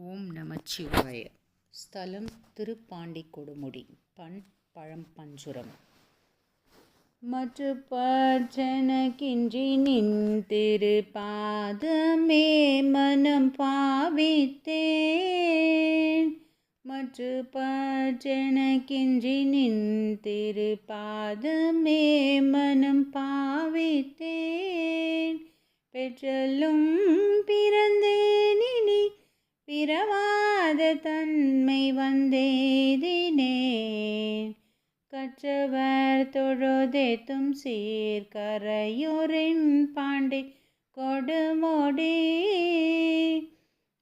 ஓம் நமச்சிவாய. ஸ்தலம் திருப்பாண்டி கொடுமுடி. பண் பழம்பஞ்சுரம். மற்று பற்றனக்கின்றி நின் திருப்பாதமே மனம் பாவித்தேன். மற்று பற்றனக்கின்றி நின் திருப்பாதமே மனம் பாவித்தேன். பெற்றலும் பிறந்தேனினி பிறவாத தன்மை வந்தேதினேன். கற்றவர் தொழுதேத்தும் சீர்கரையோரின் பாண்டி கொடுமுடி.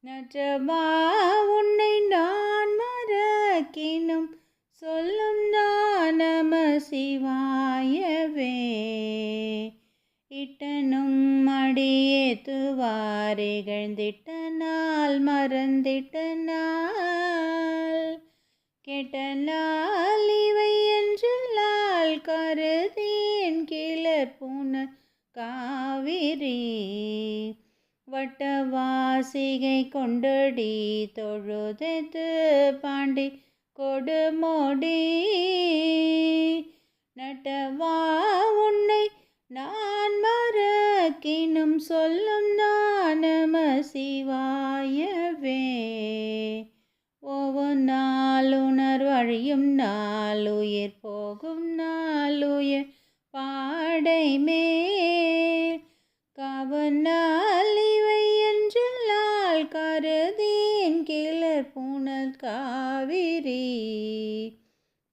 நற்றவா உன்னை நான் மறக்கினும் சொல்லும் நான் நம சிவாயவே. இட்டனும் அடியேத்துவார் இகழ்ந்திட்ட நாள் மறந்திட்ட நாள் கெட்ட நாள் இவை என்றால் கருதேன் கிளர் புன காவிரி. வட்டவாசிகை கொண்டடி தொழுதெத்து பாண்டி கொடுமுடி. நட்டவா உன்னை நான் மறக்கினும் சொல்லும் நான் நம சிவாயவே. ஒவ்வொரு நாளுணர்வழியும் நாளுயிர் போகும் நாளுயிர் பாடை மேல் காவனால் இவை என்றால் கருதேன் கிளர் புனல் காவிரி.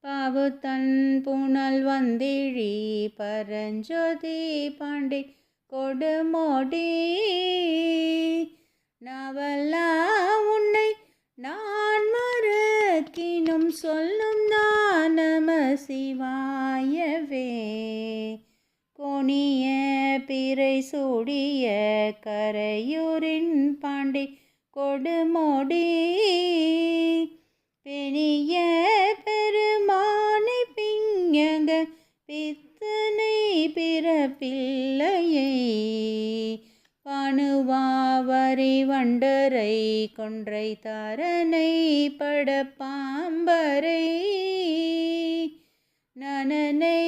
பாவுத்தன் புனல் வந்திழி பரஞ்சோதி பாண்டி கொடுமுடி. நவலா உன்னை நான் மறக்கினும் சொல்லும் நான் நம சிவாயவே. கோணிய பிறை சூடிய கரையூரின் பாண்டி கொடுமுடி. பெணிய பெருமானை பிஞக பித்தனை பிறப்பில்லையை. பானுவாவரி வண்டரை கொன்றை தாரனை படப்பாம்பரை. நனனை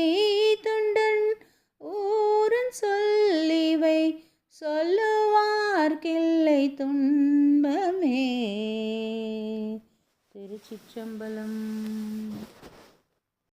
துண்டன் ஊரன் சொல்லிவை சொல்லுவார்க்கில்லை துன்பமே. திருச்சிற்றம்பலம்.